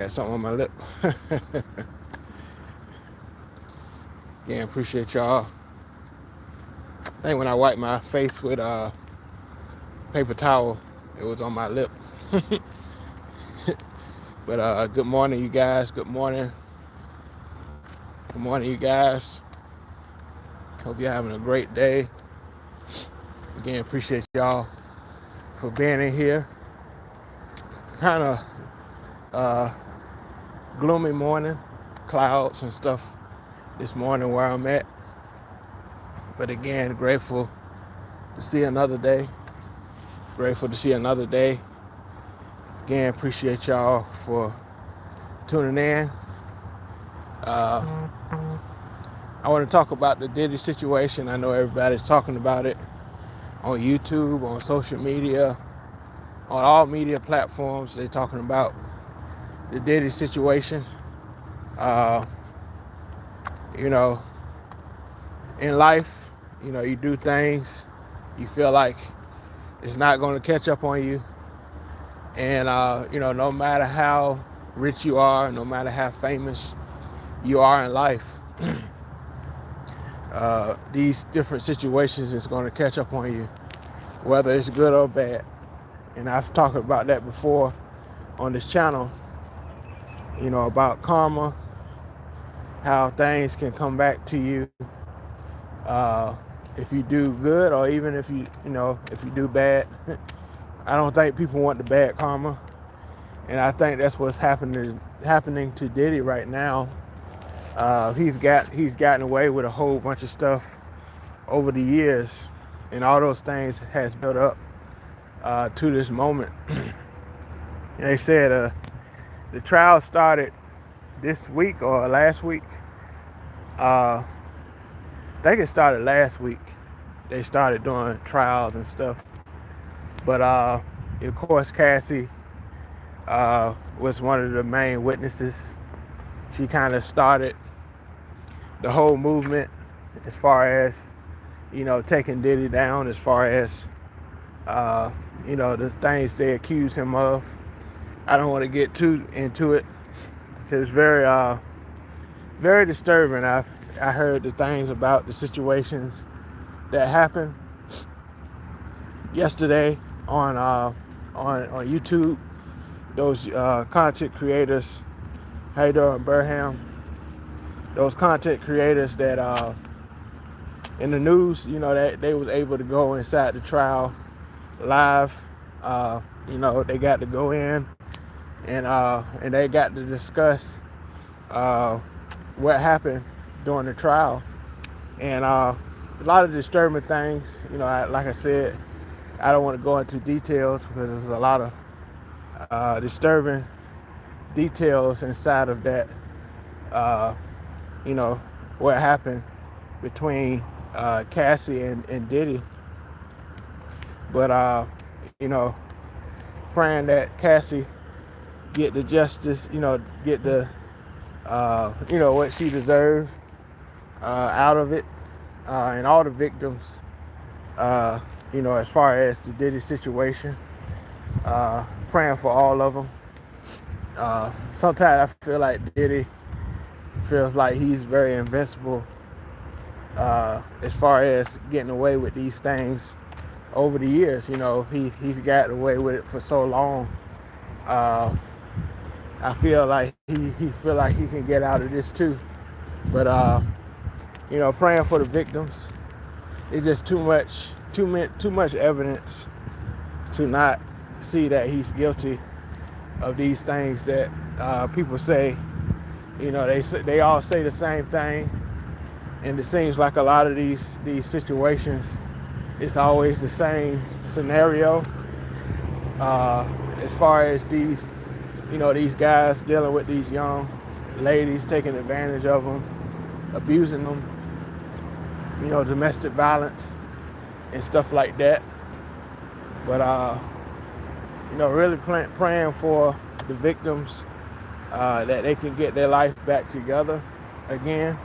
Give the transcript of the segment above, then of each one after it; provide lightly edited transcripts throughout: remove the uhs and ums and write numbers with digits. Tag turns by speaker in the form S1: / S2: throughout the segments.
S1: Got something on my lip. Again, appreciate y'all. I think when I wiped my face with a paper towel, it was on my lip. But good morning, you guys. Good morning. Good morning, you guys. Hope you're having a great day. Again, appreciate y'all for being in here. Kind of gloomy morning, clouds and stuff this morning where I'm at. But again, grateful to see another day. Grateful to see another day. Again, appreciate y'all for tuning in. I want to talk about the Diddy situation. I know everybody's talking about it on YouTube, on social media, on all media platforms. They're talking about the Diddy situation. Uh, you know, in life, you do things, you feel like it's not going to catch up on you. And, no matter how rich you are, no matter how famous you are in life, these different situations is going to catch up on you, whether it's good or bad. And I've talked about that before on this channel, about karma, how things can come back to you if you do good, or even if if you do bad. I don't think people want the bad karma, and I think that's what's happening to Diddy right now. He's gotten away with a whole bunch of stuff over the years, and all those things has built up to this moment. And they said the trial started this week or last week. I think it started last week. They started doing trials and stuff. But of course, Cassie was one of the main witnesses. She kind of started the whole movement as far as, taking Diddy down, as far as, the things they accuse him of. I don't want to get too into it because it's very disturbing. I heard the things about the situations that happened yesterday on YouTube. Those content creators, how you doing, Burham? Those content creators that in the news, that they was able to go inside the trial live. They got to go in and they got to discuss what happened during the trial, and a lot of disturbing things. Like I said, I don't want to go into details because there's a lot of disturbing details inside of that. What happened between Cassie and Diddy. But praying that Cassie get the justice, get the what she deserved out of it, and all the victims, as far as the Diddy situation, praying for all of them. Sometimes I feel like Diddy feels like he's very invincible as far as getting away with these things over the years. He's got away with it for so long. I feel like he feel like he can get out of this too. But praying for the victims. It's just too much evidence to not see that he's guilty of these things that people say. They all say the same thing, and it seems like a lot of these situations, it's always the same scenario. As far as these guys dealing with these young ladies, taking advantage of them, abusing them, domestic violence and stuff like that. But really praying for the victims, that they can get their life back together again.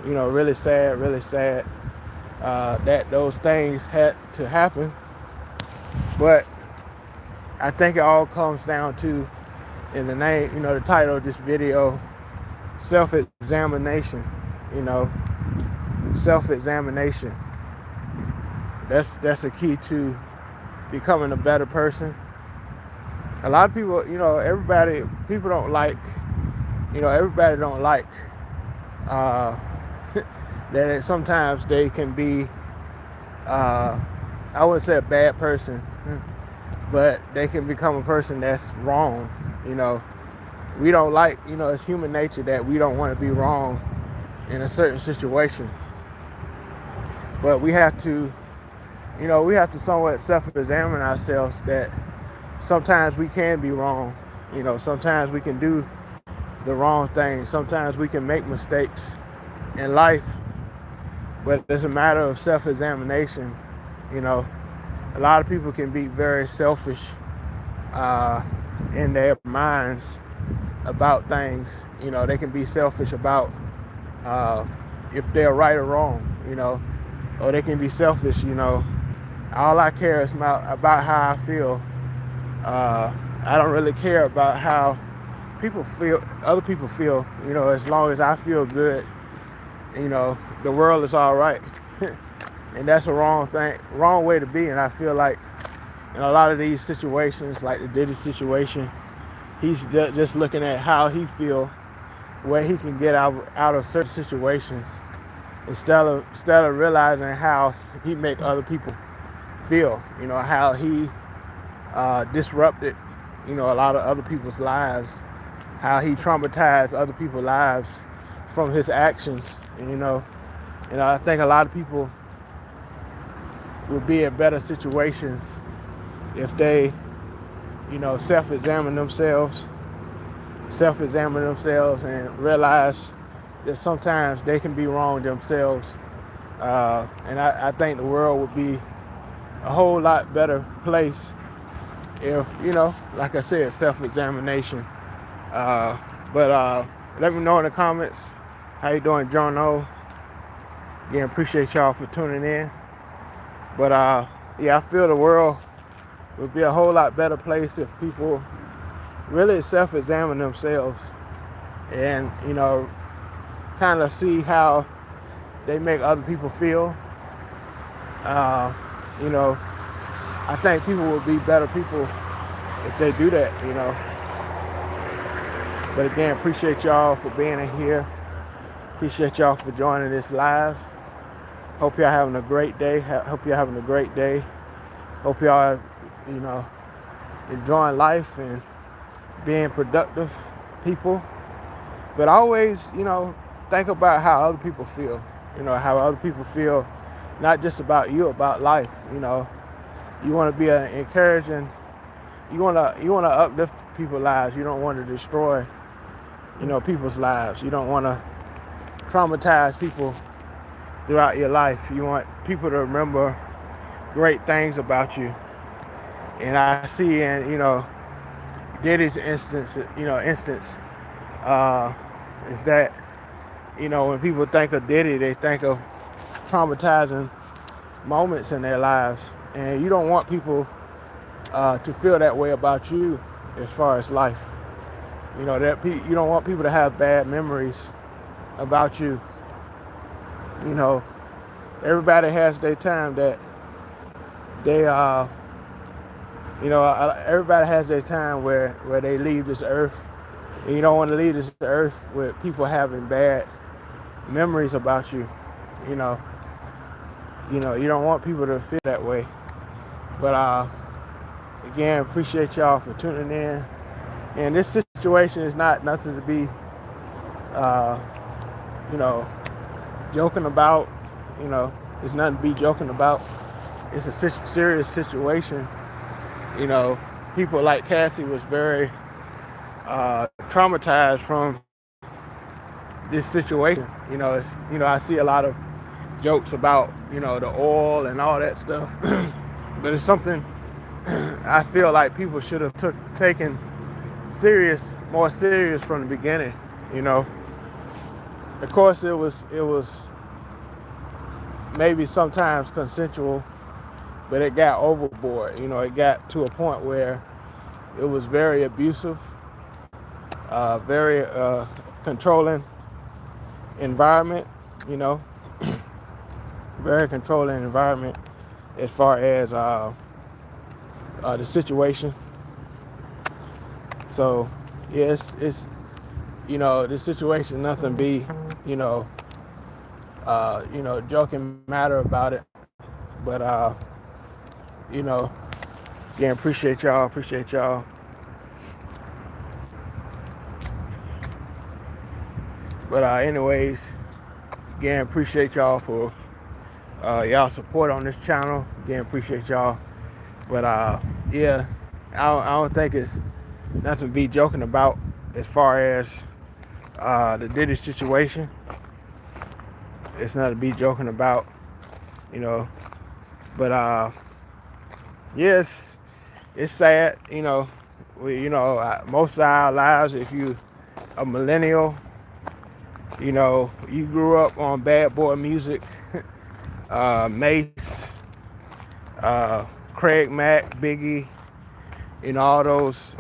S1: Really sad that those things had to happen. But I think it all comes down to And the name, the title of this video, self-examination. Self-examination. That's a key to becoming a better person. A lot of people, people don't like, everybody don't like that sometimes they can be, I wouldn't say a bad person, but they can become a person that's wrong. We don't like, it's human nature that we don't want to be wrong in a certain situation. But we have to, somewhat self-examine ourselves that sometimes we can be wrong. Sometimes we can do the wrong thing. Sometimes we can make mistakes in life. But it's a matter of self-examination. A lot of people can be very selfish in their minds about things. They can be selfish about if they're right or wrong, or they can be selfish, all I care is about how I feel. I don't really care about how other people feel, as long as I feel good, the world is all right. And that's a wrong way to be. And I feel like in a lot of these situations, like the Diddy situation, he's just looking at how he feel, where he can get out of certain situations, instead of realizing how he make other people feel, how he disrupted, a lot of other people's lives, how he traumatized other people's lives from his actions, and I think a lot of people would be in better situations if they, self-examine themselves and realize that sometimes they can be wrong themselves. And I think the world would be a whole lot better place if, like I said, self-examination. But let me know in the comments how you doing, Jono. Again, appreciate y'all for tuning in. But I feel the world would be a whole lot better place if people really self-examine themselves and, kind of see how they make other people feel. I think people would be better people if they do that, But again, appreciate y'all for being in here. Appreciate y'all for joining this live. Hope y'all having a great day. Hope y'all, enjoying life and being productive people. But always, think about how other people feel. How other people feel, not just about you, about life. You want to be an encouraging. You want to uplift people's lives. You don't want to destroy, people's lives. You don't want to traumatize people throughout your life. You want people to remember great things about you. And I see in, Diddy's instance, is that, when people think of Diddy, they think of traumatizing moments in their lives. And you don't want people to feel that way about you as far as life. You don't want people to have bad memories about you. Everybody has their time that they everybody has their time where they leave this earth. And you don't want to leave this earth with people having bad memories about you. You don't want people to feel that way. But again, appreciate y'all for tuning in. And this situation is not nothing to be joking about. It's nothing to be joking about. It's a serious situation. People like Cassie was very traumatized from this situation. I see a lot of jokes about, the oil and all that stuff. But it's something I feel like people should have taken more serious from the beginning. Of course, it was maybe sometimes consensual, but it got overboard. It got to a point where it was very abusive. very controlling environment, you know, very controlling environment as far as the situation. So yes, it's the situation, nothing be, you know, joking matter about it. But again, appreciate y'all. But anyways, again, appreciate y'all for y'all support on this channel. Again, appreciate y'all. But yeah, I don't think it's nothing to be joking about as far as the Diddy situation. It's not to be joking about, you know. But yes, it's sad, you know. Most of our lives, if you a millennial, you know, you grew up on Bad Boy music, Mace, Craig Mack, Biggie, you know, all those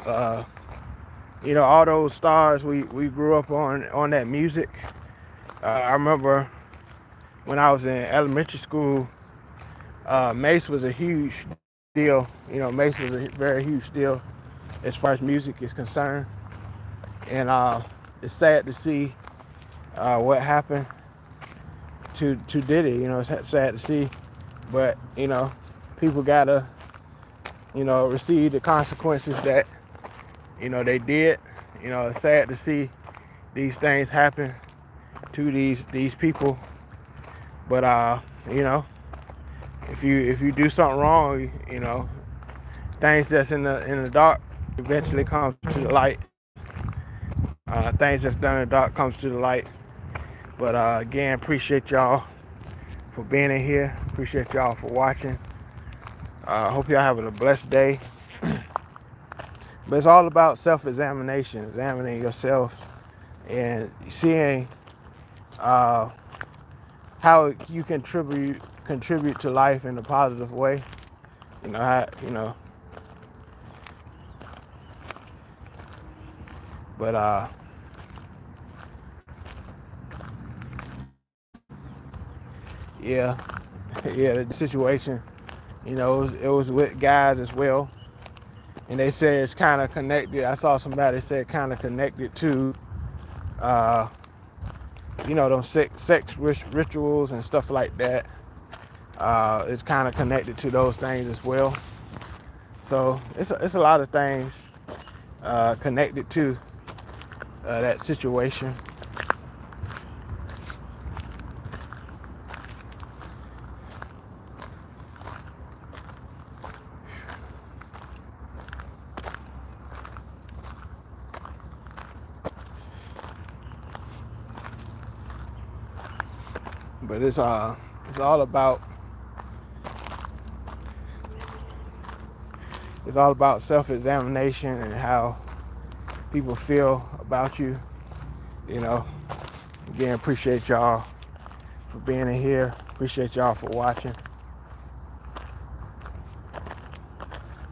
S1: all those stars we grew up on that music. I remember when I was in elementary school, Mace was a huge deal. You know, Mace was a very huge deal as far as music is concerned. And it's sad to see what happened to Diddy. You know, it's sad to see, but you know, people gotta, you know, receive the consequences that, you know, they did. You know, it's sad to see these things happen to these people. But you know, if you do something wrong, you know, things that's in the dark eventually comes to the light. Things that's done in the dark comes to the light. But again, appreciate y'all for being in here. Appreciate y'all for watching. Hope y'all having a blessed day. But it's all about self-examination, examining yourself and seeing how you contribute to life in a positive way. You know how, you know. But yeah, the situation, you know, it was with guys as well, and they say it's kind of connected. I saw somebody say kind of connected to, you know, those sex rituals and stuff like that. It's kind of connected to those things as well. So it's a lot of things connected to that situation. But it's all about self-examination and how people feel about you. You know, again, appreciate y'all for being in here. Appreciate y'all for watching.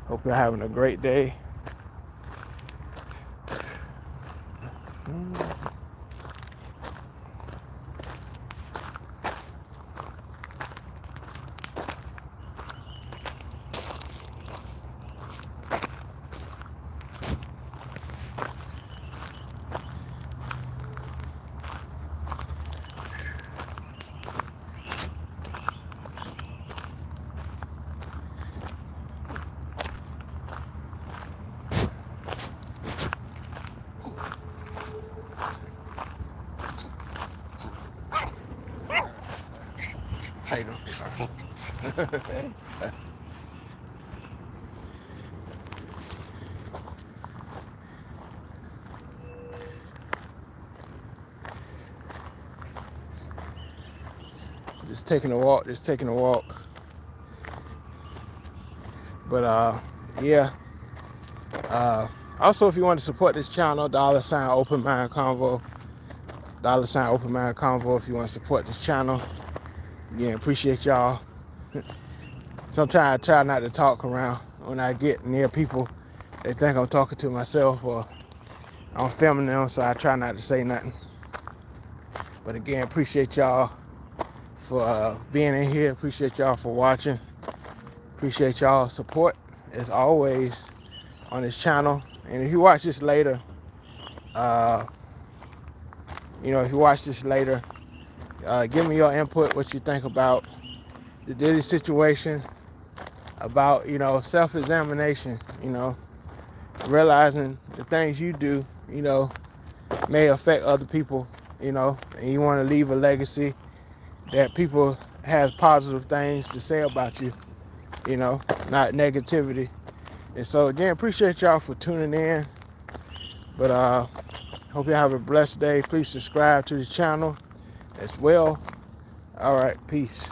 S1: Hope you're having a great day. How you doing? Just taking a walk. But yeah. Also, if you want to support this channel, $ Open Mind Convo. $ Open Mind Convo if you want to support this channel. Again, appreciate y'all. Sometimes I try not to talk around when I get near people. They think I'm talking to myself, or I'm filming them, so I try not to say nothing. But again, appreciate y'all for being in here. Appreciate y'all for watching. Appreciate y'all support as always on this channel. And if you watch this later, if you watch this later, give me your input, what you think about the Diddy situation, about, self-examination, realizing the things you do, may affect other people, and you want to leave a legacy that people have positive things to say about you, not negativity. And so again, appreciate y'all for tuning in. But hope you have a blessed day. Please subscribe to the channel as well. All right, peace.